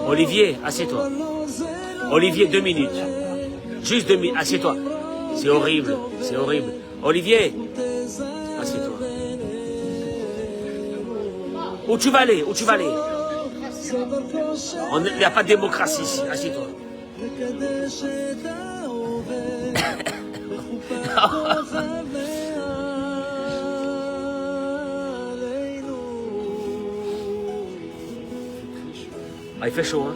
Olivier, assieds-toi. Olivier, 2 minutes. Juste 2 minutes, assieds-toi. C'est horrible, c'est horrible. Olivier, assieds-toi. Où tu vas aller? Où tu vas aller? Il n'y a pas de démocratie ici, assieds-toi. Ah, il fait chaud, hein?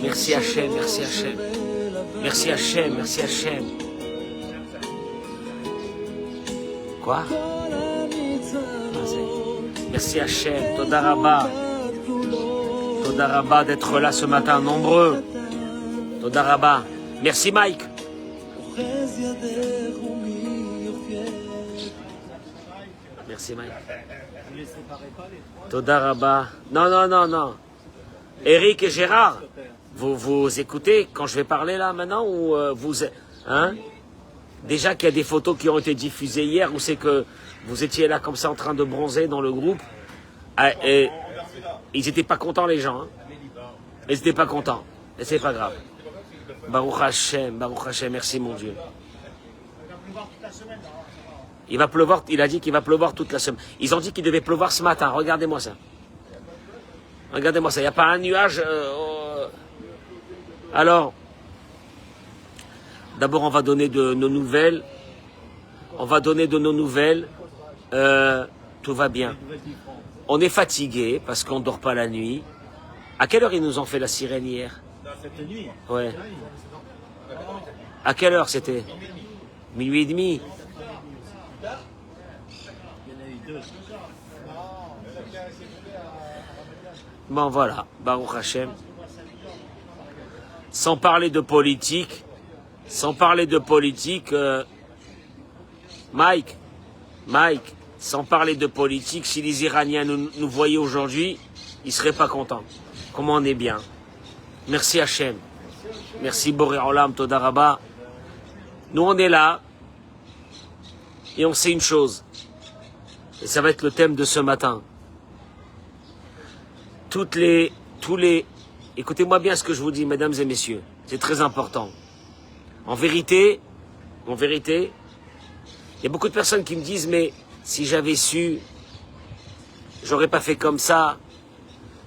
Merci Hachem, merci Hachem. Merci Hachem, merci Hachem. Quoi? Merci Hachem, Toda Rabba. Toda Rabba d'être là ce matin, nombreux. Toda Rabba. Merci Mike. Merci Mike. Toda Rabba. Non, non, non, non. Eric et Gérard, vous écoutez quand je vais parler là maintenant ou vous... Hein? Déjà qu'il y a des photos qui ont été diffusées hier où c'est que vous étiez là comme ça en train de bronzer dans le groupe. Et ils n'étaient pas contents les gens. Hein? Ils n'étaient pas contents. Et c'est pas grave. Baruch Hashem, merci mon Dieu. Il va pleuvoir, il a dit qu'il va pleuvoir toute la semaine. Ils ont dit qu'il devait pleuvoir ce matin. Regardez-moi ça. Regardez-moi ça. Il n'y a pas un nuage. Alors, d'abord on va donner de nos nouvelles. On va donner de nos nouvelles. Tout va bien. On est fatigué parce qu'on ne dort pas la nuit. À quelle heure ils nous ont fait la sirène hier? Cette nuit? Ouais. À quelle heure c'était? Minuit et demi. Il y en a eu 2. Bon voilà, Baruch Hashem. Sans parler de politique, Mike, sans parler de politique, si les Iraniens nous voyaient aujourd'hui, ils ne seraient pas contents. Comment on est bien. Merci Hachem. Merci Boré Olam, Toda Rabba. Nous on est là, et on sait une chose, et ça va être le thème de ce matin. Écoutez-moi bien ce que je vous dis, mesdames et messieurs, c'est très important. En vérité, il y a beaucoup de personnes qui me disent, mais si j'avais su, j'aurais pas fait comme ça.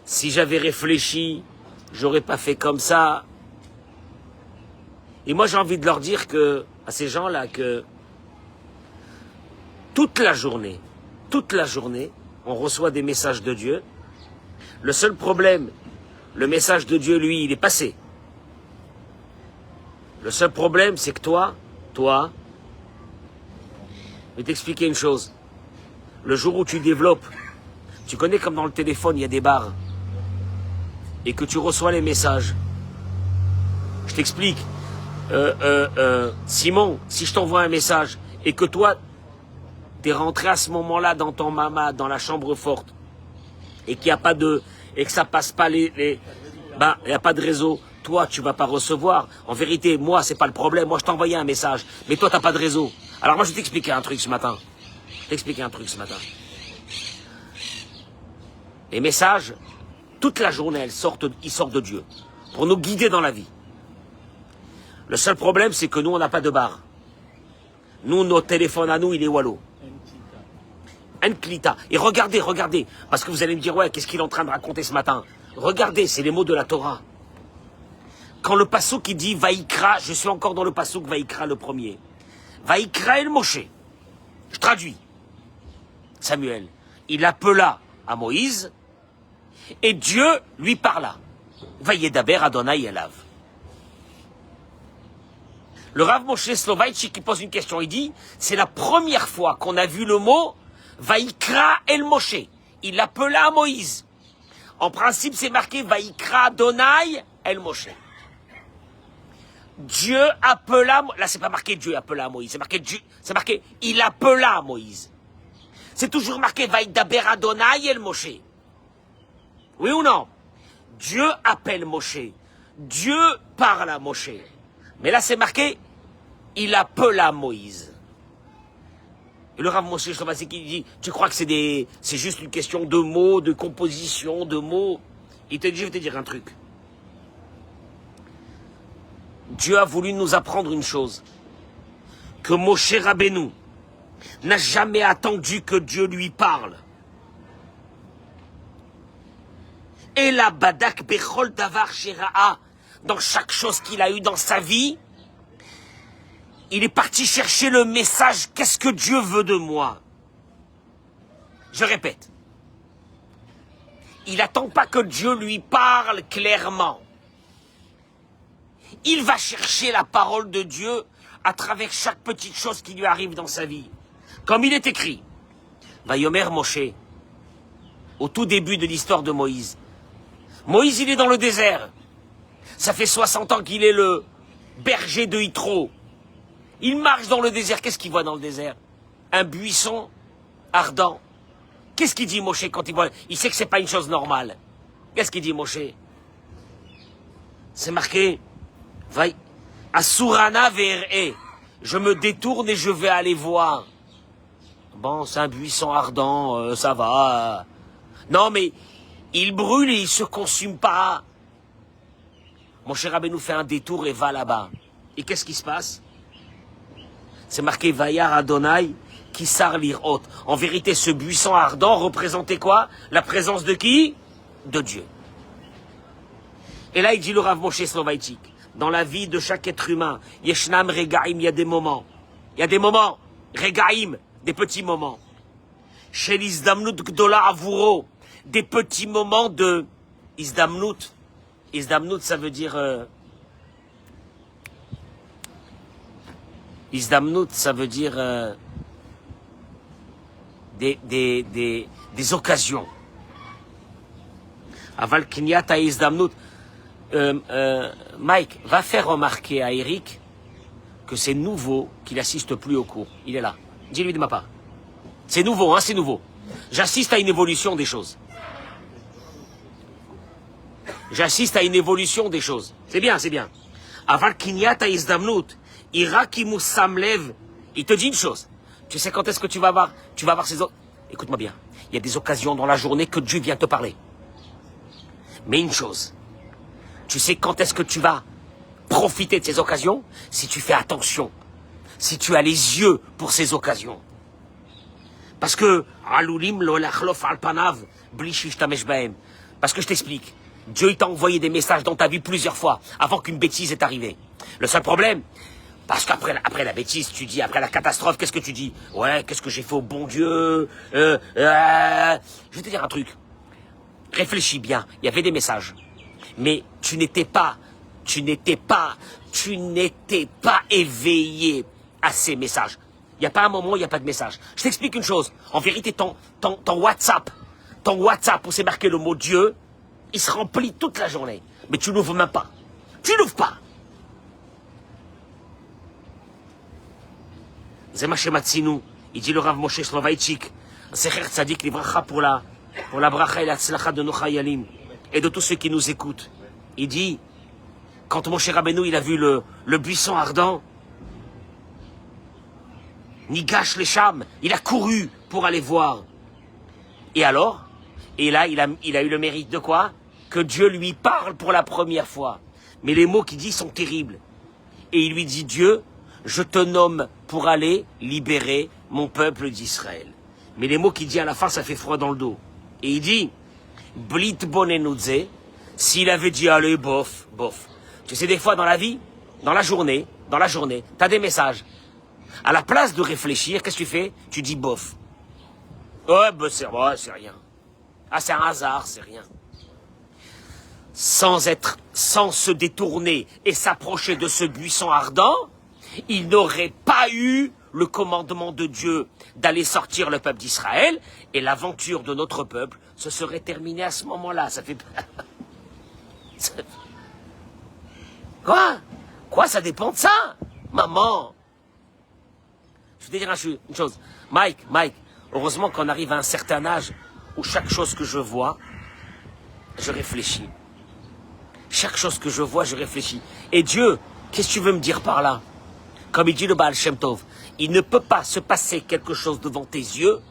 Si j'avais réfléchi, j'aurais pas fait comme ça. Et moi, j'ai envie de leur dire à ces gens-là, que toute la journée, on reçoit des messages de Dieu. Le seul problème, le message de Dieu, lui, il est passé. Le seul problème, c'est que toi, je vais t'expliquer une chose. Le jour où tu développes, tu connais comme dans le téléphone, il y a des barres, et que tu reçois les messages. Je t'explique. Simon, si je t'envoie un message, et que toi, t'es rentré à ce moment-là dans ton mamad, dans la chambre forte, et qu'il n'y a pas et que ça passe pas il n'y a pas de réseau, toi, tu vas pas recevoir. En vérité, moi, c'est pas le problème. Moi, je t'ai envoyé un message, mais toi, t'as pas de réseau. Alors moi, je vais t'expliquer un truc ce matin. Les messages, toute la journée, ils sortent de Dieu, pour nous guider dans la vie. Le seul problème, c'est que nous, on n'a pas de barre. Nous, notre téléphone à nous, il est wallo. Enklita. Et regardez, parce que vous allez me dire, ouais, qu'est-ce qu'il est en train de raconter ce matin? Regardez, c'est les mots de la Torah. Quand le passouk qui dit Vaïkra, je suis encore dans le passouk Vaïkra le premier. Vaïkra el Moshe. Je traduis. Samuel, il appela à Moïse et Dieu lui parla. Vaïedaber Adonai Elav. Le Rav Moshe Soloveitchik qui pose une question, il dit, c'est la première fois qu'on a vu le mot Vaïkra El Moshe. Il l'appela Moïse. En principe, c'est marqué Vaïkra Donai El Moshe. Dieu appela, là c'est pas marqué Dieu appela Moïse, c'est marqué il appela Moïse. C'est toujours marqué Vaïdaber Adonai El Moshe. Oui ou non? Dieu appelle Moshe. Dieu parle à Moshe. Mais là c'est marqué il appela Moïse. Et le Rav Moshe Soloveitchik qui dit, tu crois que c'est juste une question de mots, de composition, de mots? Il te dit, je vais te dire un truc. Dieu a voulu nous apprendre une chose, que Moshe Rabbeinu n'a jamais attendu que Dieu lui parle. Et la badak bechol davar shera'a, dans chaque chose qu'il a eu dans sa vie, il est parti chercher le message, qu'est-ce que Dieu veut de moi? Je répète, il n'attend pas que Dieu lui parle clairement. Il va chercher la parole de Dieu à travers chaque petite chose qui lui arrive dans sa vie. Comme il est écrit, Vayomer Moshe, au tout début de l'histoire de Moïse. Moïse, il est dans le désert. Ça fait 60 ans qu'il est le berger de Yitro. Il marche dans le désert. Qu'est-ce qu'il voit dans le désert? Un buisson ardent. Qu'est-ce qu'il dit Moshe quand il voit? Il sait que c'est pas une chose normale. Qu'est-ce qu'il dit Moshe? C'est marqué Asurana ver'e. Je me détourne et je vais aller voir. Bon, c'est un buisson ardent, ça va. Non, mais il brûle et il se consume pas. Moshe Rabbeinu fait un détour et va là-bas. Et qu'est-ce qui se passe? C'est marqué Vayar Adonai Kisar Lirot. En vérité, ce buisson ardent représentait quoi? La présence de qui? De Dieu. Et là, il dit le Rav Moshe Soloveitchik, dans la vie de chaque être humain, Yeshnam Regaim, il y a des moments. Il y a des moments, Regaim, des petits moments. Shel Izdamnut Gdola Avuro, des petits moments de Izdamnut. Izdamnut, ça veut dire... Izdamnut, ça veut dire des occasions. Aval Kinyata Izdamnut. Mike, va faire remarquer à Eric que c'est nouveau qu'il assiste plus au cours. Il est là. Dis-lui de ma part. C'est nouveau, hein, c'est nouveau. J'assiste à une évolution des choses. J'assiste à une évolution des choses. C'est bien, c'est bien. Aval Kinyata Izdamnut. Irakimus Samlev, il te dit une chose. Tu sais quand est-ce que tu vas voir ces autres. Écoute-moi bien. Il y a des occasions dans la journée que Dieu vient te parler. Mais une chose. Tu sais quand est-ce que tu vas profiter de ces occasions? Si tu fais attention. Si tu as les yeux pour ces occasions. Parce que, parce que je t'explique. Dieu il t'a envoyé des messages dans ta vie plusieurs fois avant qu'une bêtise est arrivée. Le seul problème, parce qu'après la bêtise, tu dis, après la catastrophe, qu'est-ce que tu dis? Ouais, qu'est-ce que j'ai fait au bon Dieu? Je vais te dire un truc. Réfléchis bien, il y avait des messages. Mais tu n'étais pas éveillé à ces messages. Il n'y a pas un moment où il n'y a pas de message. Je t'explique une chose. En vérité, ton WhatsApp où c'est marqué le mot Dieu, il se remplit toute la journée. Mais tu l'ouvres même pas. Tu l'ouvres pas. Zemashematsinu, il dit le Rav Moshe Soloveitchik, Secher Tzadik Livracha pour la bracha et la tzlacha de nos chayalim et de tous ceux qui nous écoutent. Il dit, quand Moshe Rabbeinu il a vu le buisson ardent, Nigash les Sham, il a couru pour aller voir. Et alors, et là il a eu le mérite de quoi? Que Dieu lui parle pour la première fois. Mais les mots qu'il dit sont terribles. Et il lui dit, Dieu, je te nomme pour aller libérer mon peuple d'Israël. Mais les mots qu'il dit à la fin, ça fait froid dans le dos. Et il dit, Blit bonenudze, s'il avait dit, allez, bof. Tu sais, des fois dans la vie, dans la journée, t'as des messages. À la place de réfléchir, qu'est-ce que tu fais? Tu dis bof. Ouais, c'est rien. Ah, c'est un hasard, c'est rien. Sans se détourner et s'approcher de ce buisson ardent, il n'aurait pas eu le commandement de Dieu d'aller sortir le peuple d'Israël, et l'aventure de notre peuple se serait terminée à ce moment-là. Ça fait... Quoi, ça dépend de ça, maman. Je vais te dire une chose. Mike, heureusement qu'on arrive à un certain âge où chaque chose que je vois, je réfléchis. Chaque chose que je vois, je réfléchis. Et Dieu, qu'est-ce que tu veux me dire par là? Comme il dit le Baal Shem Tov, il ne peut pas se passer quelque chose devant tes yeux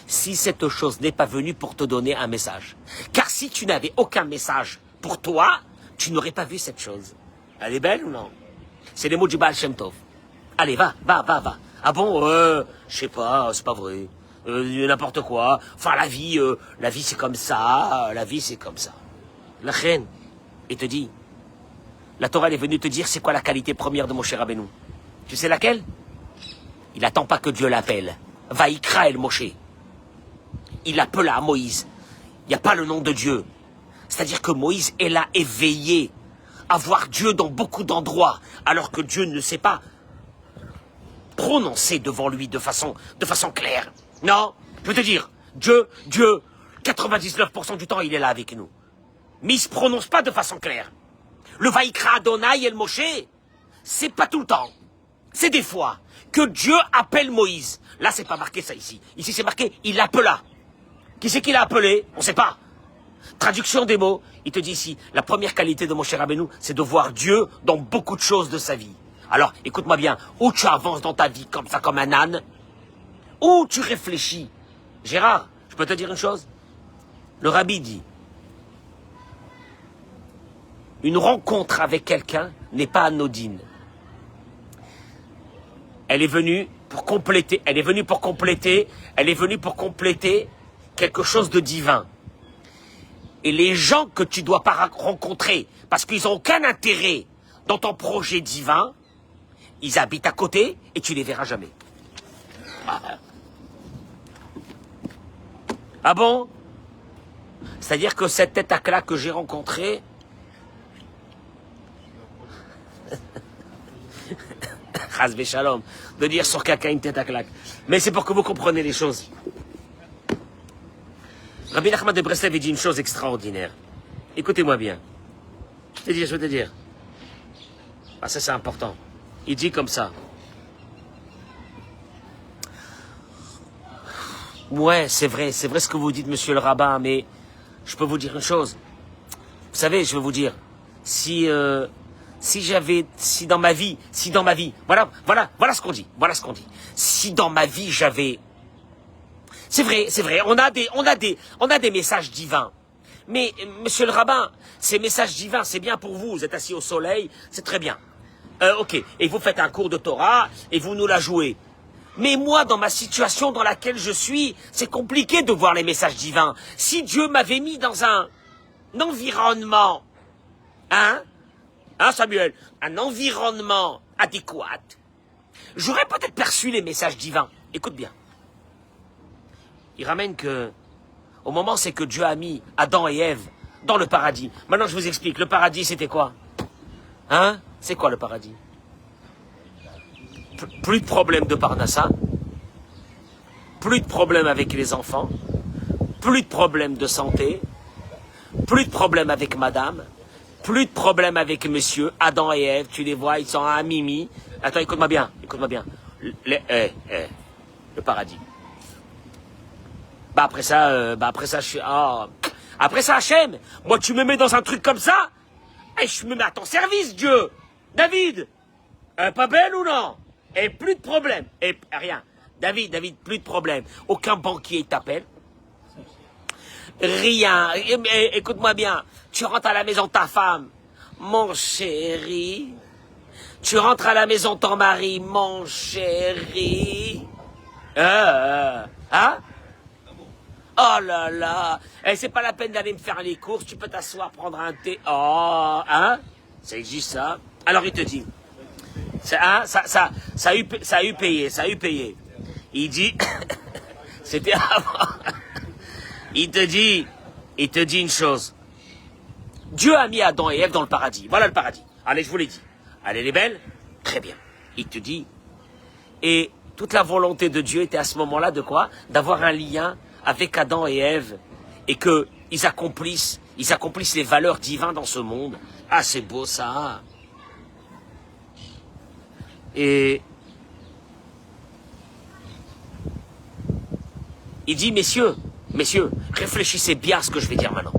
si cette chose n'est pas venue pour te donner un message. Car si tu n'avais aucun message pour toi, tu n'aurais pas vu cette chose. Elle est belle ou non? C'est les mots du Baal Shem Tov. Allez, va. Ah bon, je sais pas, c'est pas vrai. N'importe quoi. Enfin, la vie c'est comme ça. La vie, c'est comme ça. La reine, il te dit, la Torah elle est venue te dire c'est quoi la qualité première de Moshe Rabbeinu. Tu sais laquelle? Il n'attend pas que Dieu l'appelle. Vaïkra el Moshe. Il appela à Moïse. Il n'y a pas le nom de Dieu. C'est-à-dire que Moïse est là éveillé à voir Dieu dans beaucoup d'endroits, alors que Dieu ne sait pas prononcer devant lui de façon claire. Non, je veux te dire, Dieu, 99% du temps, il est là avec nous. Mais il ne se prononce pas de façon claire. Le Vaïkra Adonai el Moshe, c'est pas tout le temps. C'est des fois que Dieu appelle Moïse. Là, c'est pas marqué ça ici. Ici, c'est marqué, il l'appela. Qui c'est qui l'a appelé? On ne sait pas. Traduction des mots, il te dit ici, la première qualité de Moshe Rabbeinu, c'est de voir Dieu dans beaucoup de choses de sa vie. Alors, écoute-moi bien, ou tu avances dans ta vie comme ça, comme un âne, ou tu réfléchis. Gérard, je peux te dire une chose? Le rabbi dit, une rencontre avec quelqu'un n'est pas anodine. Elle est venue pour compléter quelque chose de divin. Et les gens que tu dois pas rencontrer, parce qu'ils n'ont aucun intérêt dans ton projet divin, ils habitent à côté et tu les verras jamais. Ah bon? C'est-à-dire que cette tête à claque que j'ai rencontrée, Chas Shalom, de dire sur quelqu'un une tête à claque. Mais c'est pour que vous compreniez les choses. Rabbi Nachman de Breslev dit une chose extraordinaire. Écoutez-moi bien. Je vais te dire. Ah, ça c'est important. Il dit comme ça. Ouais, c'est vrai ce que vous dites, monsieur le rabbin, mais je peux vous dire une chose. Vous savez, je vais vous dire, si dans ma vie, voilà ce qu'on dit, Si dans ma vie j'avais, c'est vrai, on a des messages divins. Mais, monsieur le rabbin, ces messages divins, c'est bien pour vous, vous êtes assis au soleil, c'est très bien. Ok, et vous faites un cours de Torah, et vous nous la jouez. Mais moi, dans ma situation dans laquelle je suis, c'est compliqué de voir les messages divins. Si Dieu m'avait mis dans un environnement, Samuel, un environnement adéquat, j'aurais peut-être perçu les messages divins. Écoute bien. Il ramène que, au moment c'est que Dieu a mis Adam et Ève dans le paradis. Maintenant, je vous explique. Le paradis, c'était quoi? C'est quoi le paradis? Plus de problème de Parnassa, plus de problème avec les enfants, plus de problème de santé, plus de problème avec madame, plus de problème avec monsieur. Adam et Ève, tu les vois, ils sont à mimi. Attends, écoute-moi bien. Le paradis. Après ça, après ça, Hachem, moi tu me mets dans un truc comme ça, et je me mets à ton service, Dieu. David, pas belle ou non? Et plus de problème. Et rien. David, plus de problème. Aucun banquier t'appelle. Rien. Écoute-moi bien. Tu rentres à la maison de ta femme. Mon chéri. Tu rentres à la maison de ton mari. Mon chéri. Oh là là. C'est pas la peine d'aller me faire les courses. Tu peux t'asseoir, prendre un thé. Ça existe ça. Alors il te dit. Ça a eu payé. Il dit, c'était avant. Il te dit une chose. Dieu a mis Adam et Ève dans le paradis. Voilà le paradis. Allez, je vous l'ai dit. Allez, les belles. Très bien. Il te dit, et toute la volonté de Dieu était à ce moment-là de quoi? D'avoir un lien avec Adam et Ève, et qu'ils accomplissent les valeurs divines dans ce monde. Ah, c'est beau ça. Et il dit, messieurs, réfléchissez bien à ce que je vais dire maintenant.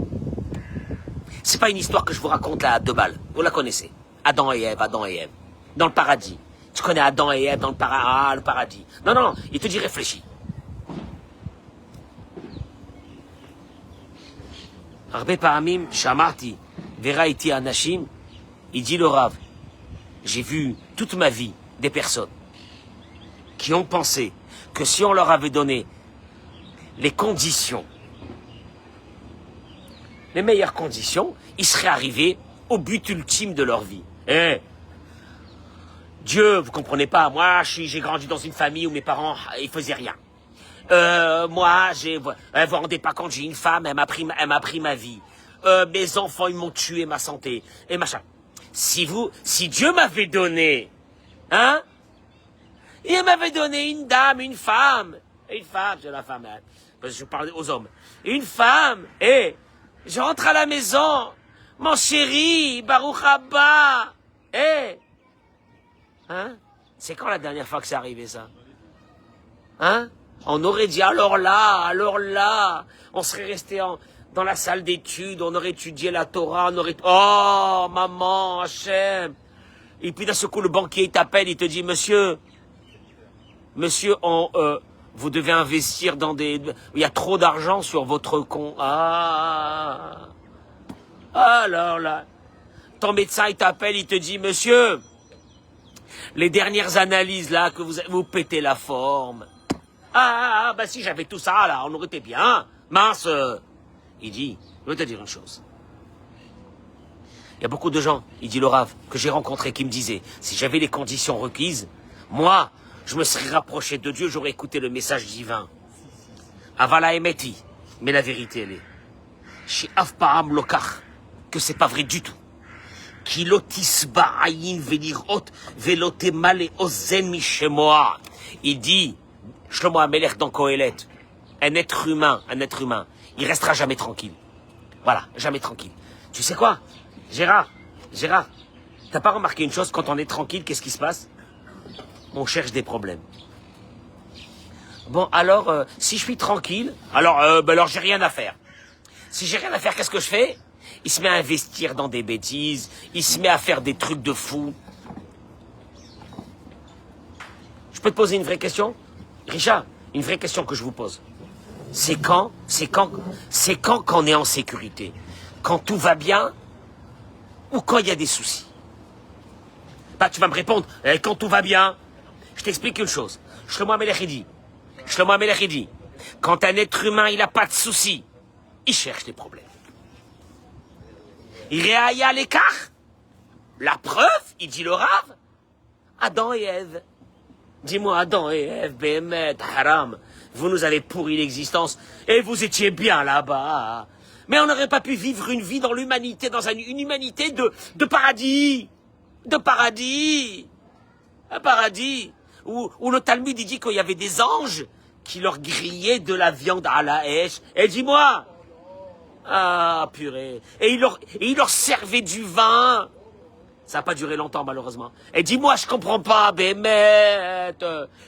C'est pas une histoire que je vous raconte là à 2 balles. Vous la connaissez. Adam et Ève. Dans le paradis. Tu connais Adam et Ève dans le paradis. Ah, le paradis. Non. Il te dit réfléchis. Arbe paramim, shamarti, veraiti anashim. Il dit le Rav. J'ai vu toute ma vie des personnes qui ont pensé que si on leur avait donné les conditions, les meilleures conditions, ils seraient arrivés au but ultime de leur vie. Dieu, vous comprenez pas, moi j'ai grandi dans une famille où mes parents ils faisaient rien. Moi, vous vous rendez pas compte, j'ai une femme, elle m'a pris ma vie. Mes enfants, ils m'ont tué ma santé et machin. Si Dieu m'avait donné, hein, il m'avait donné une dame, une femme, c'est la femme, hein, parce que je parle aux hommes, une femme, je rentre à la maison, mon chéri, Baruch Haba, hein, c'est quand la dernière fois que c'est arrivé ça, hein? On aurait dit alors là, on serait resté dans la salle d'études, on aurait étudié la Torah, on aurait... Oh, maman, Hachem. Et puis d'un seul coup, le banquier il t'appelle, il te dit, monsieur, vous devez investir dans des... Il y a trop d'argent sur votre compte. Ah. Alors là, ton médecin il t'appelle, il te dit, monsieur, les dernières analyses là, que vous pétez la forme. Bah si j'avais tout ça, là, on aurait été bien. Mince. Il dit, je vais te dire une chose. Il y a beaucoup de gens, il dit le Rav, que j'ai rencontrés qui me disaient, si j'avais les conditions requises, moi, je me serais rapproché de Dieu, j'aurais écouté le message divin. Avala emeti. Mais la vérité, elle est, chez Afpaam Lokach, que c'est pas vrai du tout. Kilotisba ayin venirot velote male ozen mishemoa. Il dit, Shlomo HaMelech dans Kohelet, un être humain, il restera jamais tranquille. Voilà, jamais tranquille. Tu sais quoi, Gérard, t'as pas remarqué une chose, quand on est tranquille, qu'est-ce qui se passe? On cherche des problèmes. Bon, alors, si je suis tranquille, alors j'ai rien à faire. Si j'ai rien à faire, qu'est-ce que je fais? Il se met à investir dans des bêtises, il se met à faire des trucs de fou. Je peux te poser une vraie question? Richard, une vraie question que je vous pose. C'est quand qu'on est en sécurité? Quand tout va bien ou quand il y a des soucis? Bah, tu vas me répondre, quand tout va bien. Je t'explique une chose. Shlomo HaMelech dit, quand un être humain, il n'a pas de soucis, il cherche des problèmes. Réaïa l'écart. La preuve, il dit le Rav, Adam et Ève. Dis-moi, Adam et Ève, Béhémet, Haram, vous nous avez pourri l'existence et vous étiez bien là-bas. Mais on n'aurait pas pu vivre une vie dans l'humanité, dans une humanité de paradis. De paradis. Un paradis. Où le Talmud il dit qu'il y avait des anges qui leur grillaient de la viande à la hèche. Et dis-moi. Ah, purée. Et il leur servait du vin. Ça n'a pas duré longtemps, malheureusement. Et dis-moi, je comprends pas, Bémet.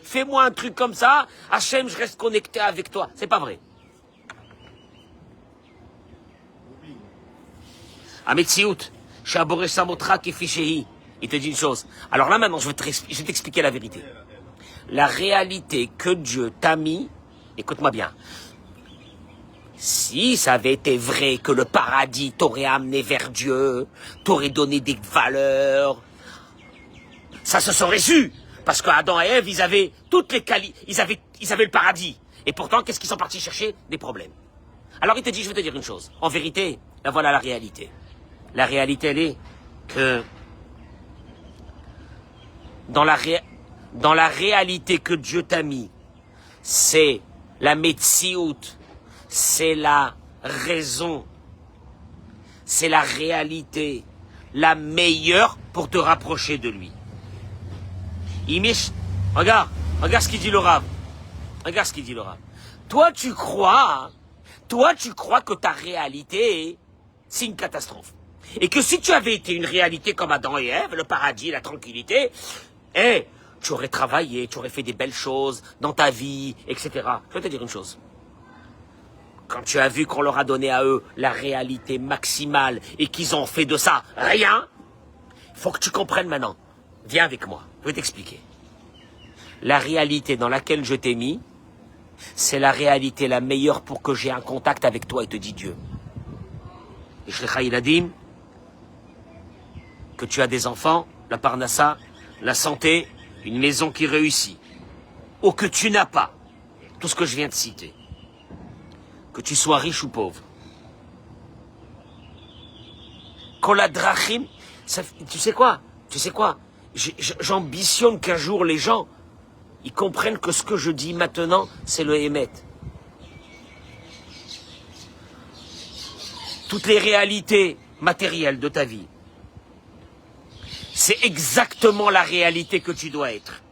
Fais-moi un truc comme ça. Hachem, je reste connecté avec toi. C'est pas vrai. Ametsiout, Shaboré Samotra Kefishehi. Il te dit une chose. Alors là, maintenant, je vais t'expliquer la vérité. La réalité que Dieu t'a mis, écoute-moi bien. Si ça avait été vrai que le paradis t'aurait amené vers Dieu, t'aurait donné des valeurs, ça se serait su. Parce qu'Adam et Ève, ils avaient toutes les qualités, ils avaient le paradis. Et pourtant, qu'est-ce qu'ils sont partis chercher? Des problèmes. Alors il te dit, je vais te dire une chose. En vérité, là voilà la réalité. La réalité, elle est que dans la réalité que Dieu t'a mis, c'est la metsiout, c'est la raison, c'est la réalité, la meilleure pour te rapprocher de lui. Regarde, regarde ce qu'il dit le Rav. Regarde ce qu'il dit le Rav. Toi, tu crois que ta réalité, c'est une catastrophe. Et que si tu avais été une réalité comme Adam et Ève, le paradis, la tranquillité, tu aurais travaillé, tu aurais fait des belles choses dans ta vie, etc. Je vais te dire une chose. Quand tu as vu qu'on leur a donné à eux la réalité maximale et qu'ils ont fait de ça rien, il faut que tu comprennes maintenant. Viens avec moi, je vais t'expliquer. La réalité dans laquelle je t'ai mis, c'est la réalité la meilleure pour que j'ai un contact avec toi, et te dit Dieu. Et Shlecha il a dit que tu as des enfants, la parnassa, la santé, une maison qui réussit, ou que tu n'as pas, tout ce que je viens de citer. Que tu sois riche ou pauvre. Koladrachim, tu sais quoi? J'ambitionne qu'un jour les gens, ils comprennent que ce que je dis maintenant, c'est le Hémet. Toutes les réalités matérielles de ta vie, c'est exactement la réalité que tu dois être.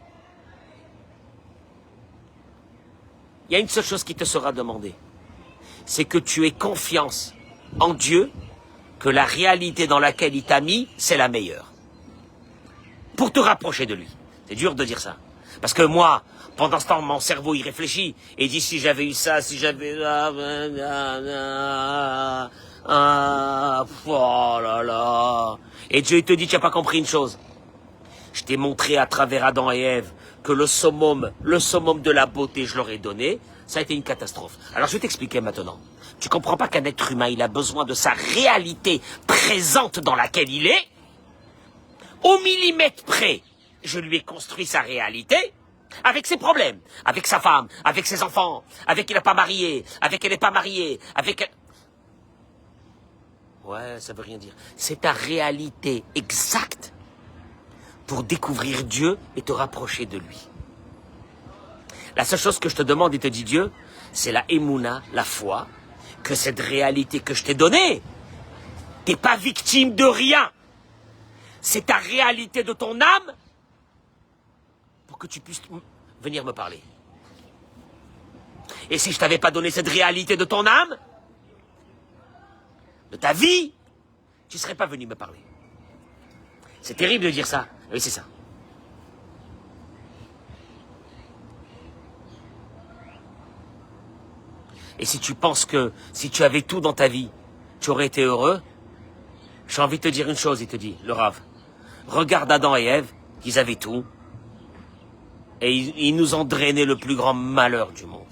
Il y a une seule chose qui te sera demandée. C'est que tu aies confiance en Dieu, que la réalité dans laquelle il t'a mis, c'est la meilleure. Pour te rapprocher de lui. C'est dur de dire ça. Parce que moi, pendant ce temps, mon cerveau, il réfléchit. Et dit, si j'avais eu ça, si j'avais... oh là là. Et Dieu, il te dit, tu n'as pas compris une chose. Je t'ai montré à travers Adam et Ève que le summum de la beauté, je leur ai donné. Ça a été une catastrophe. Alors je vais t'expliquer maintenant. Tu comprends pas qu'un être humain, il a besoin de sa réalité présente dans laquelle il est. Au millimètre près, je lui ai construit sa réalité avec ses problèmes, avec sa femme, avec ses enfants, avec il n'est pas marié, avec elle n'est pas mariée, avec... Ouais, ça veut rien dire. C'est ta réalité exacte pour découvrir Dieu et te rapprocher de lui. La seule chose que je te demande, et te dit Dieu, c'est la émouna, la foi, que cette réalité que je t'ai donnée, t'es pas victime de rien. C'est ta réalité de ton âme pour que tu puisses venir me parler. Et si je t'avais pas donné cette réalité de ton âme, de ta vie, tu serais pas venu me parler. C'est terrible de dire ça. Oui, c'est ça. Et si tu penses que si tu avais tout dans ta vie, tu aurais été heureux, j'ai envie de te dire une chose, il te dit, le Rav. Regarde Adam et Ève, ils avaient tout. Et ils nous ont drainé le plus grand malheur du monde.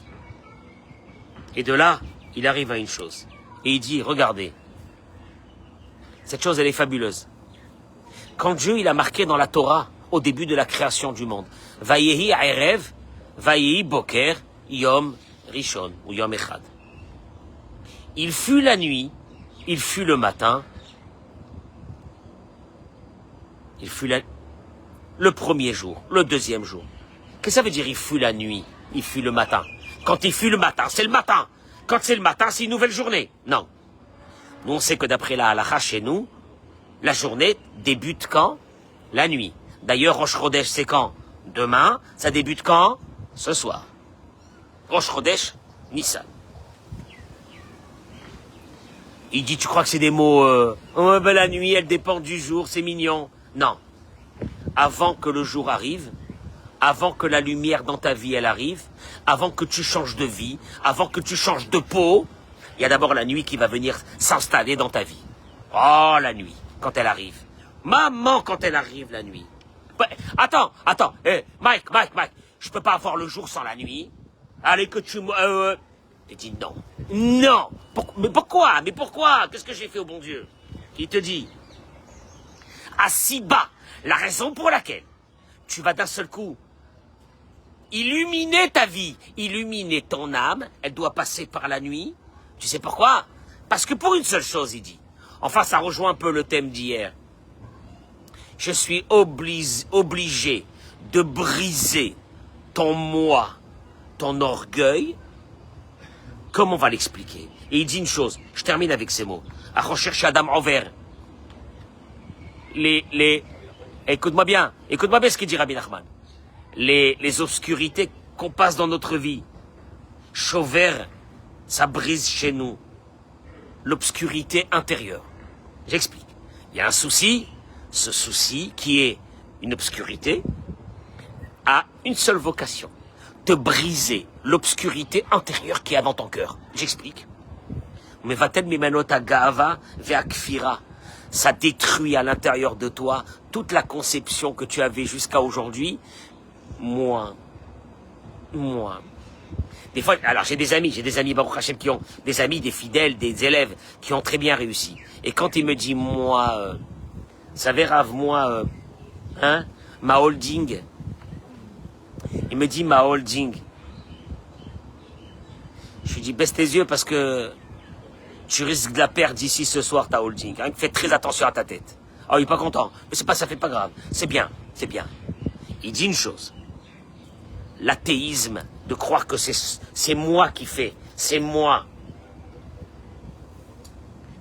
Et de là, il arrive à une chose. Et il dit, regardez, cette chose, elle est fabuleuse. Quand Dieu, il a marqué dans la Torah, au début de la création du monde, Vayehi Erev, Vayehi Boker, Yom Rishon, ou Yom Echad. Il fut la nuit, il fut le matin, il fut le premier jour, le deuxième jour. Qu'est-ce que ça veut dire, il fut la nuit, il fut le matin? Quand il fut le matin, c'est le matin. Quand c'est le matin, c'est une nouvelle journée. Non. Nous, on sait que d'après la halakha chez nous, la journée débute quand? La nuit. D'ailleurs, Rosh Chodesh, c'est quand? Demain. Ça débute quand? Ce soir. Rosh Chodesh, Nissan. Il dit, tu crois que c'est des mots... oh, ben la nuit, elle dépend du jour, c'est mignon. Non. Avant que le jour arrive, avant que la lumière dans ta vie, elle arrive, avant que tu changes de vie, avant que tu changes de peau, il y a d'abord la nuit qui va venir s'installer dans ta vie. Oh, la nuit, quand elle arrive. Maman, quand elle arrive, la nuit. Attends, Mike, je peux pas avoir le jour sans la nuit. Allez, que tu... Il dit non. Non. Mais pourquoi? Qu'est-ce que j'ai fait au bon Dieu? Il te dit, à si bas, la raison pour laquelle tu vas d'un seul coup illuminer ta vie, illuminer ton âme, elle doit passer par la nuit. Tu sais pourquoi? Parce que pour une seule chose, il dit. Enfin, ça rejoint un peu le thème d'hier. Je suis obligé de briser ton moi, ton orgueil. Comment on va l'expliquer? Et il dit une chose, je termine avec ces mots. À rechercher Adam envers écoute-moi bien ce qu'il dit Rabbi Nachman. les obscurités qu'on passe dans notre vie. Chauvert, ça brise chez nous l'obscurité intérieure. J'explique. Il y a un souci, ce souci qui est une obscurité a une seule vocation, te briser l'obscurité intérieure qui est dans ton cœur. J'explique. Mevatel mimanota gaava ve'akfira. Ça détruit à l'intérieur de toi toute la conception que tu avais jusqu'à aujourd'hui. Moi. Des fois, alors j'ai des amis Baruch Hashem qui ont des amis, des fidèles, des élèves qui ont très bien réussi. Et quand il me dit moi, ça verrave moi, ma holding. Il me dit ma holding. Je lui dis baisse tes yeux parce que tu risques de la perdre d'ici ce soir ta holding. Hein. Fais très attention à ta tête. Oh il est pas content, mais c'est pas ça fait pas grave. C'est bien, c'est bien. Il dit une chose. L'athéisme, de croire que c'est moi qui fais, c'est moi.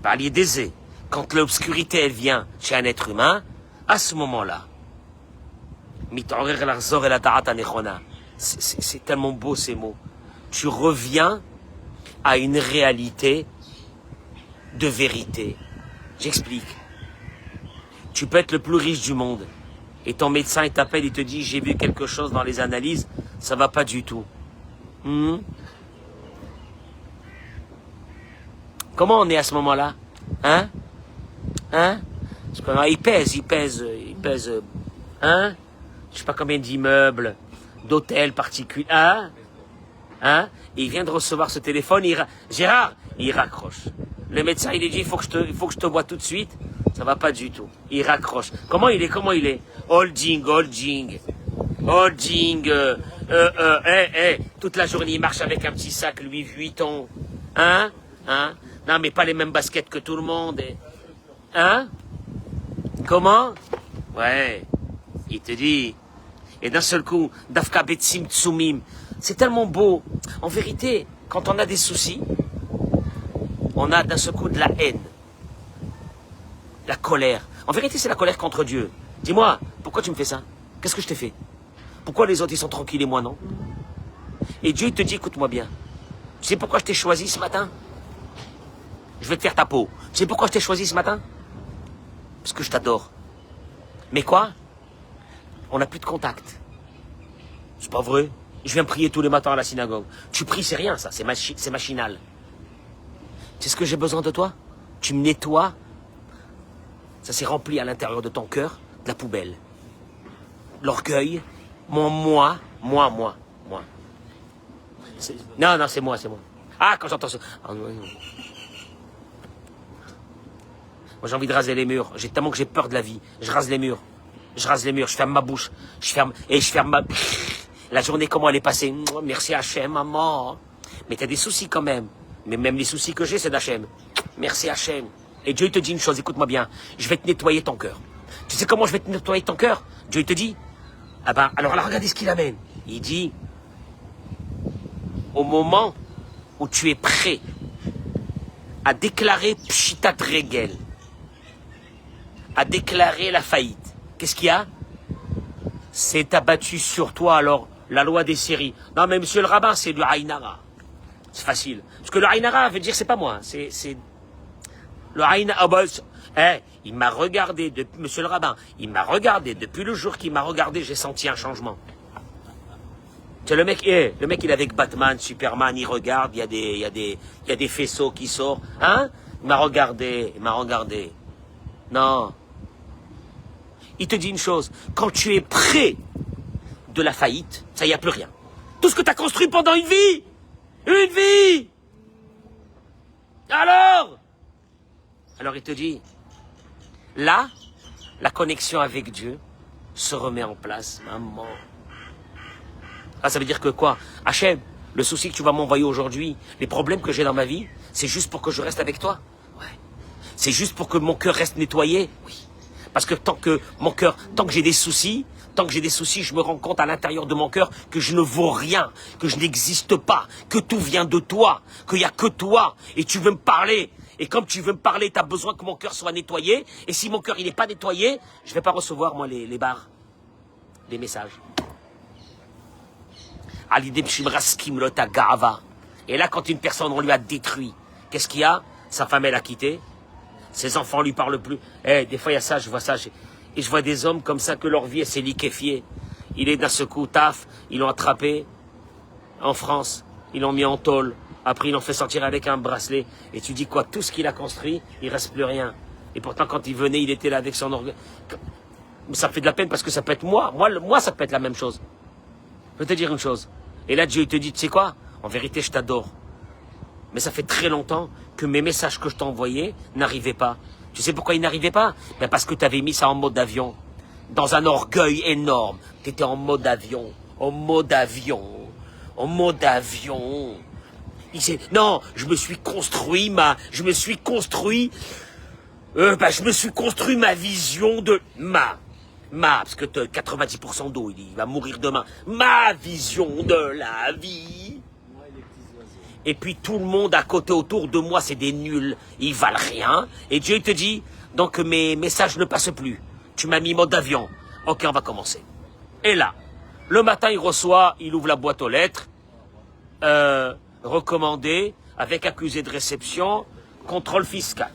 Parliez d'aisé. Quand l'obscurité elle vient chez un être humain, à ce moment-là, c'est tellement beau ces mots. Tu reviens à une réalité de vérité. J'explique. Tu peux être le plus riche du monde et ton médecin il t'appelle, il te dit j'ai vu quelque chose dans les analyses, ça va pas du tout. Comment on est à ce moment-là? Il pèse, je sais pas combien d'immeubles, d'hôtels particuliers, et il vient de recevoir ce téléphone, Gérard, il raccroche. Le médecin, il lui dit, il faut que je te vois tout de suite, ça va pas du tout. Il raccroche. Comment il est? Holding. Toute la journée, il marche avec un petit sac Louis Vuitton. Non, mais pas les mêmes baskets que tout le monde. Comment? Ouais. Il te dit. Et d'un seul coup, Dafka Betsim Tsumim. C'est tellement beau. En vérité, quand on a des soucis, on a d'un seul coup de la haine. La colère. En vérité, c'est la colère contre Dieu. Dis-moi, pourquoi tu me fais ça? Qu'est-ce que je t'ai fait? Pourquoi les autres, ils sont tranquilles et moi non? Et Dieu, il te dit, écoute-moi bien. Tu sais pourquoi je t'ai choisi ce matin? Je vais te faire ta peau. Tu sais pourquoi je t'ai choisi ce matin? Parce que je t'adore. Mais quoi? On n'a plus de contact. C'est pas vrai. Je viens prier tous les matins à la synagogue. Tu pries, c'est rien ça, c'est machinal. C'est ce que j'ai besoin de toi? Tu me nettoies. Ça s'est rempli à l'intérieur de ton cœur, de la poubelle. L'orgueil, moi. Non, c'est moi. Ah, quand j'entends ça. Moi, j'ai envie de raser les murs. Tellement que j'ai peur de la vie. Je rase les murs. Je ferme ma bouche. Je ferme ma... La journée, comment elle est passée? Merci Hachem, maman. Mais t'as des soucis quand même. Mais même les soucis que j'ai, c'est d'Hachem. Merci Hachem. Et Dieu, il te dit une chose, écoute-moi bien. Je vais te nettoyer ton cœur. Tu sais comment je vais te nettoyer ton cœur? Dieu, il te dit. Ah ben, alors là, regardez ce qu'il amène. Il dit, au moment où tu es prêt à déclarer Pshitat Regel, à déclarer la faillite, qu'est-ce qu'il y a? C'est abattu sur toi, alors, la loi des séries. Non, mais monsieur le rabbin, c'est du Haïnara. C'est facile. Parce que le Haïnara veut dire, c'est pas moi, c'est... Le Haïnara... il m'a regardé, monsieur le rabbin, il m'a regardé, depuis le jour qu'il m'a regardé, j'ai senti un changement. C'est le mec, il est avec Batman, Superman, il regarde, il y a des faisceaux qui sortent. Il m'a regardé. Non. Il te dit une chose, quand tu es près de la faillite, ça y a plus rien. Tout ce que tu as construit pendant une vie. Alors il te dit, là, la connexion avec Dieu se remet en place, maman. Ah, ça veut dire que quoi? Hachem, le souci que tu vas m'envoyer aujourd'hui, les problèmes que j'ai dans ma vie, c'est juste pour que je reste avec toi? Ouais. C'est juste pour que mon cœur reste nettoyé? Oui. Parce que tant que j'ai des soucis, je me rends compte à l'intérieur de mon cœur que je ne vaux rien, que je n'existe pas, que tout vient de toi, qu'il n'y a que toi, et tu veux me parler. Et comme tu veux me parler, tu as besoin que mon cœur soit nettoyé, et si mon cœur il n'est pas nettoyé, je ne vais pas recevoir, moi, les barres, les messages. Alidem Shimraskim Lota Gava. Et là, quand une personne, on lui a détruit, qu'est-ce qu'il y a? Sa femme, elle a quitté. Ses enfants lui parlent plus. Des fois, il y a ça, je vois ça. Et je vois des hommes comme ça que leur vie, elle s'est liquéfiée. Il est d'un seul coup, taf, ils l'ont attrapé en France. Ils l'ont mis en tôle. Après, ils l'ont fait sortir avec un bracelet. Et tu dis quoi? Tout ce qu'il a construit, il reste plus rien. Et pourtant, quand il venait, il était là avec son orgueil. Ça me fait de la peine parce que ça peut être moi. Moi, ça peut être la même chose. Je peux te dire une chose. Et là, Dieu, il te dit, tu sais quoi? En vérité, je t'adore. Mais ça fait très longtemps que mes messages que je t'ai envoyés n'arrivaient pas. Tu sais pourquoi ils n'arrivaient pas? Ben parce que tu avais mis ça en mode avion. Dans un orgueil énorme. Tu étais en mode avion. En mode avion. En mode avion. Il sait, non, je me suis construit ma vision de parce que 90% d'eau, il va mourir demain. Ma vision de la vie. Et puis tout le monde à côté autour de moi, c'est des nuls. Ils valent rien. Et Dieu te dit, donc mes messages ne passent plus. Tu m'as mis mode avion. Ok, on va commencer. Et là, le matin, il reçoit, il ouvre la boîte aux lettres. Recommandé, avec accusé de réception, contrôle fiscal.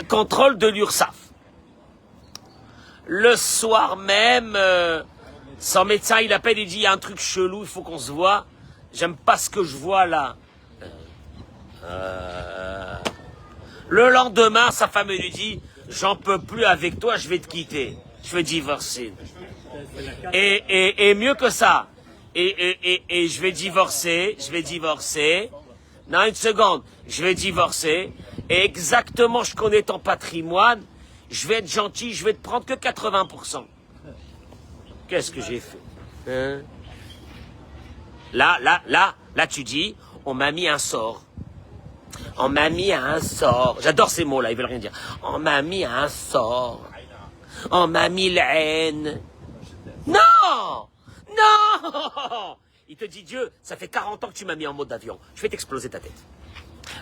Contrôle de l'URSSAF. Le soir même, son médecin, il appelle, il dit, il y a un truc chelou, il faut qu'on se voit. J'aime pas ce que je vois là. Le lendemain, sa femme lui dit, j'en peux plus avec toi, je vais te quitter. Je vais divorcer. Et mieux que ça. Et je vais divorcer. Non, une seconde. Je vais divorcer. Et exactement, je connais ton patrimoine. Je vais être gentil, je vais te prendre que 80%. Qu'est-ce que j'ai fait? Hein? Là, tu dis, on m'a mis un sort. On m'a mis un sort. J'adore ces mots-là, ils veulent rien dire. On m'a mis un sort. On m'a mis la haine. Non! Non! Il te dit, Dieu, ça fait 40 ans que tu m'as mis en mode avion. Je vais t'exploser ta tête.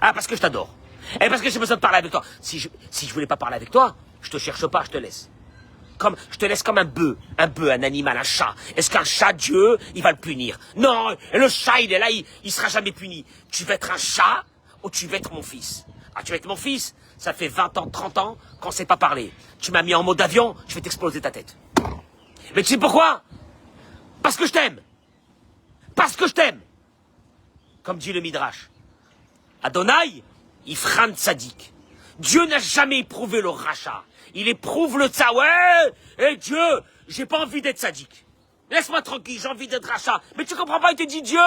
Ah, parce que je t'adore. Et parce que j'ai besoin de parler avec toi. Si je voulais pas parler avec toi, je te cherche pas, je te laisse. Je te laisse comme un bœuf, un animal, un chat. Est-ce qu'un chat, Dieu, il va le punir? Non, le chat, il est là, il sera jamais puni. Tu veux être un chat ou tu veux être mon fils? Ah, tu veux être mon fils? Ça fait 20 ans, 30 ans qu'on ne sait pas parler. Tu m'as mis en mode avion, je vais t'exploser ta tête. Mais tu sais pourquoi? Parce que je t'aime. Parce que je t'aime. Comme dit le Midrash. Adonai, il frane sadique. Dieu n'a jamais éprouvé le rachat. Il éprouve le tza. Ouais, et Dieu, j'ai pas envie d'être sadique. Laisse-moi tranquille, j'ai envie d'être rachat. Mais tu comprends pas, il te dit Dieu,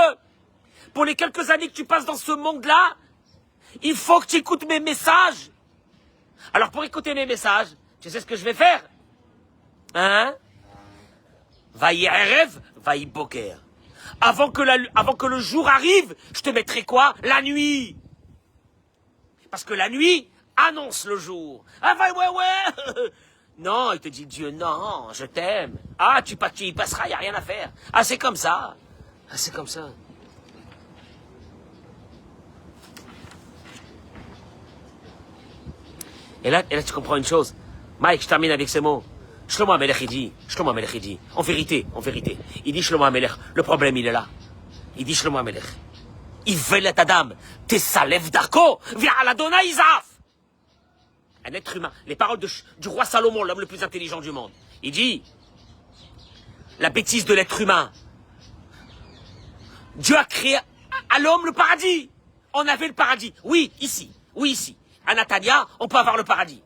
pour les quelques années que tu passes dans ce monde-là, il faut que tu écoutes mes messages. Alors pour écouter mes messages, tu sais ce que je vais faire? Hein? Vaïe rêve, vaïe boker. Avant que le jour arrive, je te mettrai quoi? La nuit. Parce que la nuit annonce le jour. Ah ouais. Non, il te dit Dieu, non, je t'aime. Ah, tu y passeras, il n'y a rien à faire. Ah, c'est comme ça. Ah, c'est comme ça. Et là, tu comprends une chose. Mike, je termine avec ces mots. Shlomo HaMelech, il dit, en vérité, il dit Shlomo HaMelech, le problème, il est là. Il dit Shlomo HaMelech, Ivelet Adam, Tesalev Darko, via Adonai Izaf. Un être humain. Les paroles du roi Salomon, l'homme le plus intelligent du monde. Il dit, la bêtise de l'être humain. Dieu a créé à l'homme le paradis. On avait le paradis. Oui, ici. À Natania, on peut avoir le paradis.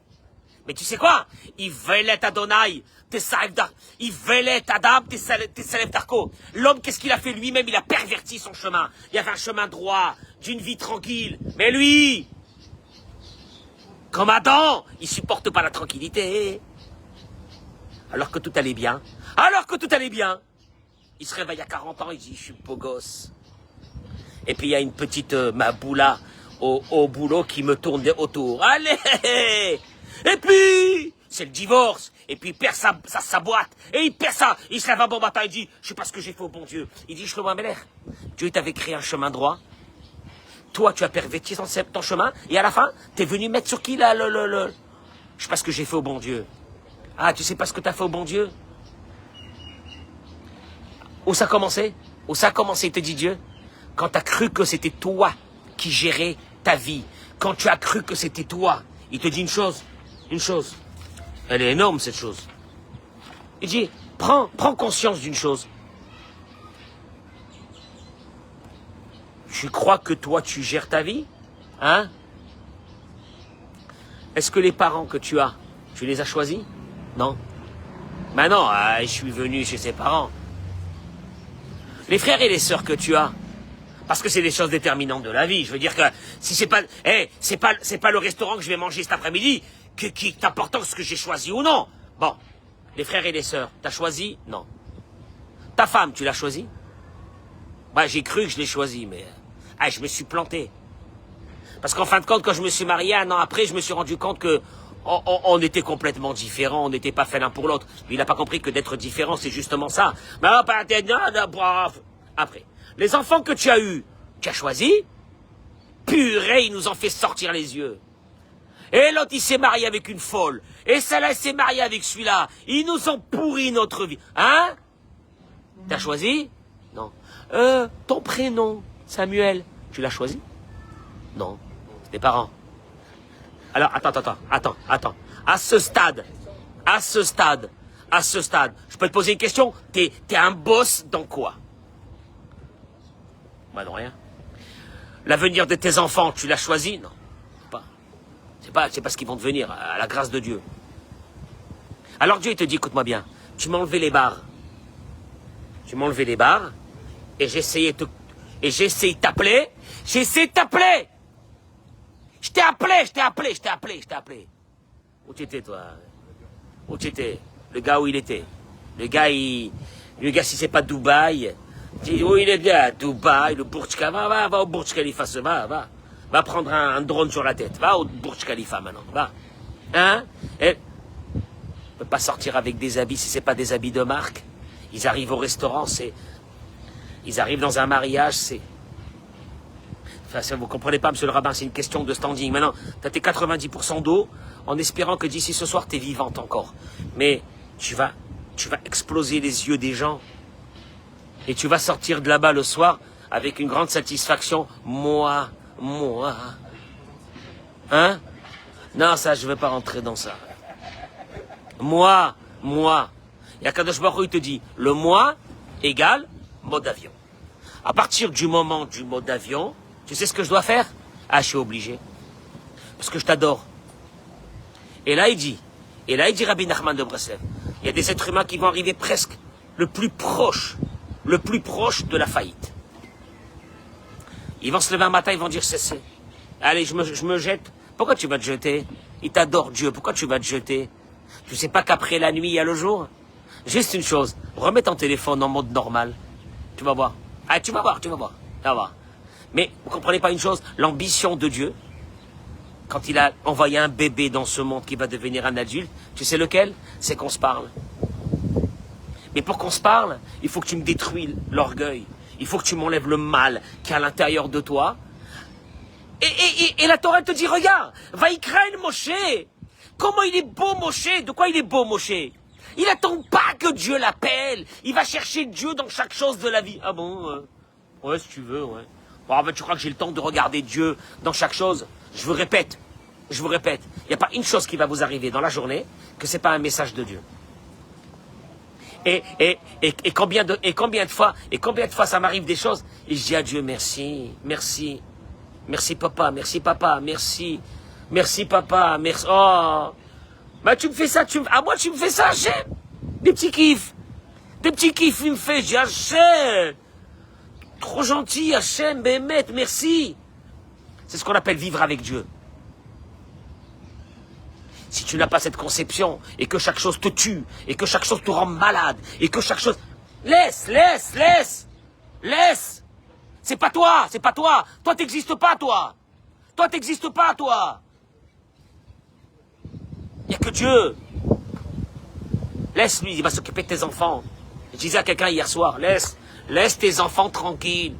Mais tu sais quoi? Ivelet Adonai, Ivelet Adam, Tesalev Darko. L'homme, qu'est-ce qu'il a fait lui-même? Il a perverti son chemin. Il y avait un chemin droit, d'une vie tranquille. Mais lui, comme Adam, il supporte pas la tranquillité. Alors que tout allait bien. Il se réveille à 40 ans, il dit, je suis beau gosse. Et puis il y a une petite maboula au boulot qui me tourne autour. Allez! Et puis, c'est le divorce. Et puis il perd sa boîte. Et il perd ça. Il se lève un bon matin, il dit, je sais pas ce que j'ai fait au bon Dieu. Il dit, Shlomo HaMelech, Dieu t'avait créé un chemin droit. Toi, tu as perverti ton chemin. Et à la fin, t'es venu mettre sur qui là, je sais pas ce que j'ai fait au bon Dieu. Ah, tu sais pas ce que tu as fait au bon Dieu? Où ça a commencé? Où ça a commencé, te dit Dieu? Quand tu as cru que c'était toi qui gérais ta vie. Quand tu as cru que c'était toi. Il te dit une chose. Une chose. Elle est énorme, cette chose. Il dit, prends conscience d'une chose. Tu crois que toi, tu gères ta vie? Hein? Est-ce que les parents que tu as, tu les as choisis? Non. Ben non, je suis venu chez ses parents. Les frères et les sœurs que tu as, parce que c'est des choses déterminantes de la vie. Je veux dire que si c'est pas, c'est pas le restaurant que je vais manger cet après-midi qui est important ce que j'ai choisi ou non. Bon, les frères et les sœurs, t'as choisi? Non. Ta femme, tu l'as choisie? Bah, j'ai cru que je l'ai choisie, mais je me suis planté. Parce qu'en fin de compte, quand je me suis marié, un an après, je me suis rendu compte que on était complètement différents, on n'était pas fait l'un pour l'autre. Il n'a pas compris que d'être différent, c'est justement ça. Après, les enfants que tu as eus, tu as choisi? Purée, il nous en fait sortir les yeux. Et l'autre, il s'est marié avec une folle. Et celle-là, elle s'est mariée avec celui-là. Ils nous ont pourri notre vie. Hein? T'as choisi? Non. Ton prénom, Samuel, tu l'as choisi? Non. C'est tes parents. Alors, attends. À ce stade, je peux te poser une question? T'es un boss dans quoi? Bah non, rien. L'avenir de tes enfants, tu l'as choisi? Non. C'est pas ce qu'ils vont devenir, à la grâce de Dieu. Alors Dieu, il te dit, écoute-moi bien, tu m'as enlevé les barres. Et j'ai essayé de t'appeler. Je t'ai appelé. Où tu étais, toi? Où tu étais? Le gars où il était. Le gars, si c'est pas Dubaï, où il est bien? Dubaï, le Burj Khalifa, va au Burj Khalifa, va. Va prendre un drone sur la tête. Va au Burj Khalifa maintenant, va. Hein? Ne peut pas sortir avec des habits si c'est pas des habits de marque. Ils arrivent au restaurant, ils arrivent dans un mariage, Enfin, vous comprenez pas, monsieur le rabbin, c'est une question de standing. Maintenant, tu as tes 90% d'eau, en espérant que d'ici ce soir, tu es vivante encore. Mais tu vas exploser les yeux des gens. Et tu vas sortir de là-bas le soir avec une grande satisfaction. Moi. Hein? Non, ça, je ne vais pas rentrer dans ça. Moi. Et Akadosh Baruch Hu, il te dit, le moi égale mode d'avion. À partir du moment du mode d'avion, tu sais ce que je dois faire? Je suis obligé. Parce que je t'adore. Et là, il dit Rabbi Nachman de Breslev, il y a des êtres humains qui vont arriver presque le plus proche de la faillite. Ils vont se lever un matin, ils vont dire cessez. Allez, je me jette. Pourquoi tu vas te jeter? Il t'adore Dieu, pourquoi tu vas te jeter? Tu sais pas qu'après la nuit, il y a le jour? Juste une chose, remets ton téléphone en mode normal. Tu vas voir. Tu vas voir. Mais vous comprenez pas une chose? L'ambition de Dieu, quand il a envoyé un bébé dans ce monde qui va devenir un adulte, tu sais lequel? C'est qu'on se parle. Mais pour qu'on se parle, il faut que tu me détruis l'orgueil. Il faut que tu m'enlèves le mal qui est à l'intérieur de toi. Et la Torah te dit, regarde, Vaïkraïn Moshe. Comment il est beau Moshe? De quoi il est beau Moshe? Il n'attend pas que Dieu l'appelle. Il va chercher Dieu dans chaque chose de la vie. Ah bon? Ouais, si tu veux, ouais. Bon, en fait, tu crois que j'ai le temps de regarder Dieu dans chaque chose? Je vous répète. Il n'y a pas une chose qui va vous arriver dans la journée que ce n'est pas un message de Dieu. Et combien de fois ça m'arrive des choses et je dis à Dieu merci papa, merci papa. Oh, bah tu me fais ça, moi tu me fais ça, Hachem. Des petits kiffs, il me fait, je dis Hachem, trop gentil Hachem, Bémet, merci. C'est ce qu'on appelle vivre avec Dieu. Si tu n'as pas cette conception, et que chaque chose te tue, et que chaque chose te rend malade, et que chaque chose... Laisse. C'est pas toi. Toi, t'existes pas, toi. Il n'y a que Dieu. Laisse-lui, il va s'occuper de tes enfants. Je disais à quelqu'un hier soir, laisse tes enfants tranquilles.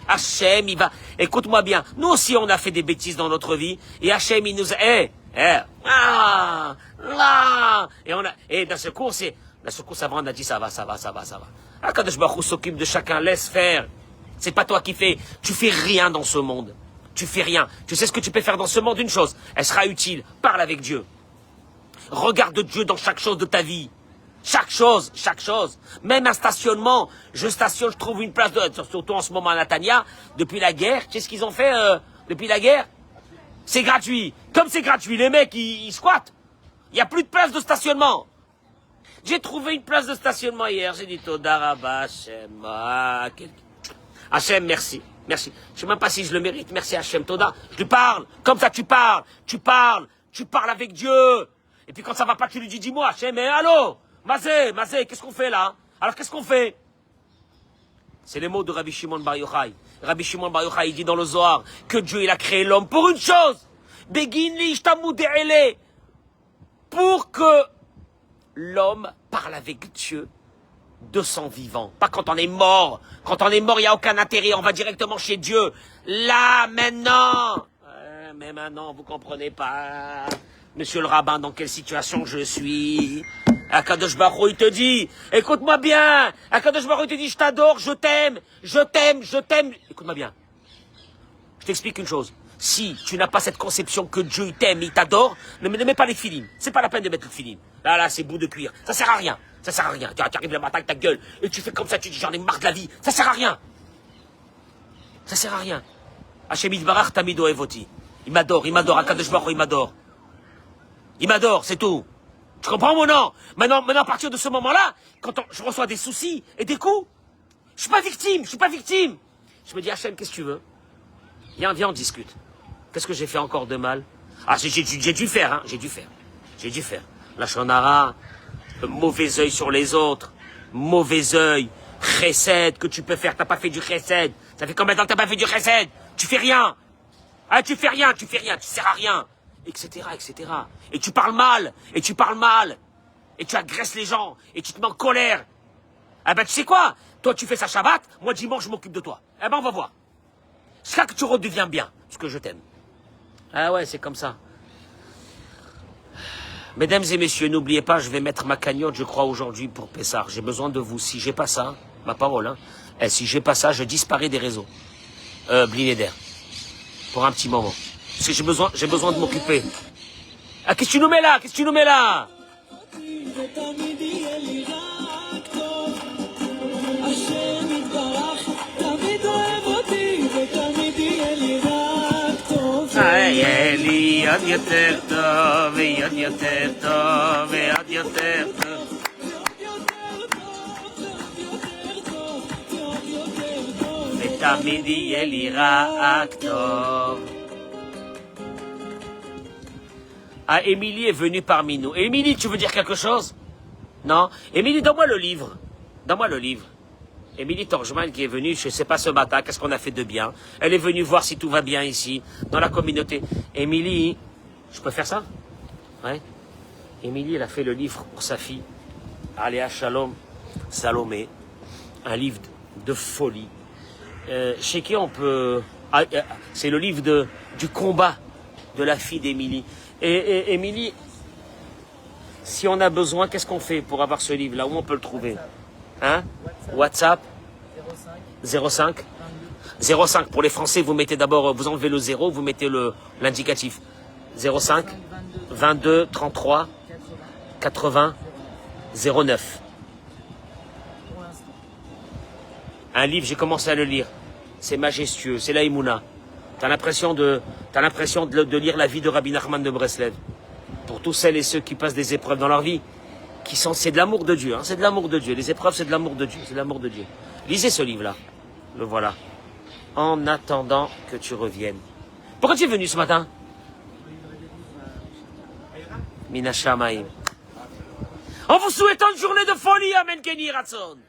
Hachem, il va... Écoute-moi bien, nous aussi, on a fait des bêtises dans notre vie, et Hachem, il nous a... Là. Et d'un seul coup, Savran a dit ça va. Akadosh Baruch Hu s'occupe de chacun, laisse faire. C'est pas toi qui fais. Tu fais rien dans ce monde. Tu fais rien. Tu sais ce que tu peux faire dans ce monde? Une chose. Elle sera utile. Parle avec Dieu. Regarde Dieu dans chaque chose de ta vie. Chaque chose. Même un stationnement. Je stationne, je trouve une place, surtout en ce moment à Natania, depuis la guerre. Tu sais ce qu'ils ont fait depuis la guerre? C'est gratuit. Comme c'est gratuit, les mecs, ils squattent. Il n'y a plus de place de stationnement. J'ai trouvé une place de stationnement hier. J'ai dit, Toda Rabba, Hachem. Hachem, merci. Merci. Je ne sais même pas si je le mérite. Merci Hachem, Toda. Je lui parle. Comme ça, tu parles. Tu parles avec Dieu. Et puis quand ça va pas, tu lui dis, dis-moi, Hachem, mais allô, Mazé, qu'est-ce qu'on fait là? Alors qu'est-ce qu'on fait? C'est les mots de Rabbi Shimon Bar Yochai. Rabbi Shimon Bar Yochai, il dit dans le Zohar que Dieu, il a créé l'homme pour une chose. Begin li ishtamu de'ele. Pour que l'homme parle avec Dieu de son vivant. Pas quand on est mort. Quand on est mort, il n'y a aucun intérêt. On va directement chez Dieu. Là, maintenant. Mais maintenant, vous comprenez pas. Monsieur le rabbin, dans quelle situation je suis? Akadosh Baruch Hu, il te dit, écoute-moi bien. Akadosh Baruch Hu te dit, je t'adore, je t'aime. Écoute-moi bien. Je t'explique une chose. Si tu n'as pas cette conception que Dieu t'aime, il t'adore, ne mets pas les films. C'est pas la peine de mettre le film. Là, c'est bout de cuir. Ça sert à rien. Tu arrives le matin avec ta gueule et tu fais comme ça, tu dis j'en ai marre de la vie. Ça sert à rien. Hachem Yitbarach Tamido Evoti. Il m'adore. Akadosh Baruch Hu, il m'adore. Il m'adore, c'est tout. Tu comprends mon nom? Maintenant, à partir de ce moment-là, quand je reçois des soucis et des coups, je suis pas victime. Je me dis, Hachem, qu'est-ce que tu veux? Viens, on discute. Qu'est-ce que j'ai fait encore de mal? Ah, j'ai dû faire. La shonara, mauvais œil sur les autres, mauvais œil, chesed que tu peux faire, t'as pas fait du chesed. Ça fait combien de temps que t'as pas fait du chesed? Tu fais rien. Tu sers à rien. Etc. Et tu parles mal. Et tu agresses les gens. Et tu te mets en colère. Tu sais quoi? Toi, tu fais ça Shabbat. Moi, dimanche, je m'occupe de toi. On va voir. Jusqu'à que tu redeviens bien. Parce que je t'aime. Ah ouais, c'est comme ça. Mesdames et messieurs, n'oubliez pas, je vais mettre ma cagnotte, je crois, aujourd'hui pour Pessar. J'ai besoin de vous. Si j'ai pas ça, ma parole, si j'ai pas ça, je disparais des réseaux. Blinéder. Pour un petit moment. Parce que j'ai besoin de m'occuper. Qu'est-ce que tu nous mets là? Émilie est venue parmi nous. Émilie, tu veux dire quelque chose? Non? Émilie, donne-moi le livre. Émilie Torjman qui est venue, je ne sais pas ce matin, qu'est-ce qu'on a fait de bien. Elle est venue voir si tout va bien ici, dans la communauté. Émilie, je peux faire ça? Ouais. Émilie, elle a fait le livre pour sa fille. Aléa Shalom, Salomé. Un livre de folie. Chez qui on peut... c'est le livre du combat de la fille d'Émilie. Et Émilie, si on a besoin, qu'est-ce qu'on fait pour avoir ce livre-là? Où on peut le trouver? WhatsApp 05 pour les Français, vous mettez d'abord, vous enlevez le 0, vous mettez l'indicatif 05 22 33 80 09. Un livre, j'ai commencé à le lire. C'est majestueux, c'est la Emouna. T'as l'impression de lire la vie de Rabbi Nachman de Breslev. Pour tous celles et ceux qui passent des épreuves dans leur vie, c'est de l'amour de Dieu, c'est de l'amour de Dieu. Les épreuves, c'est de l'amour de Dieu, Lisez ce livre-là. Le voilà. En attendant que tu reviennes. Pourquoi tu es venu ce matin? Mina Shamaim. En vous souhaitant une journée de folie, Amen Keni Ratson.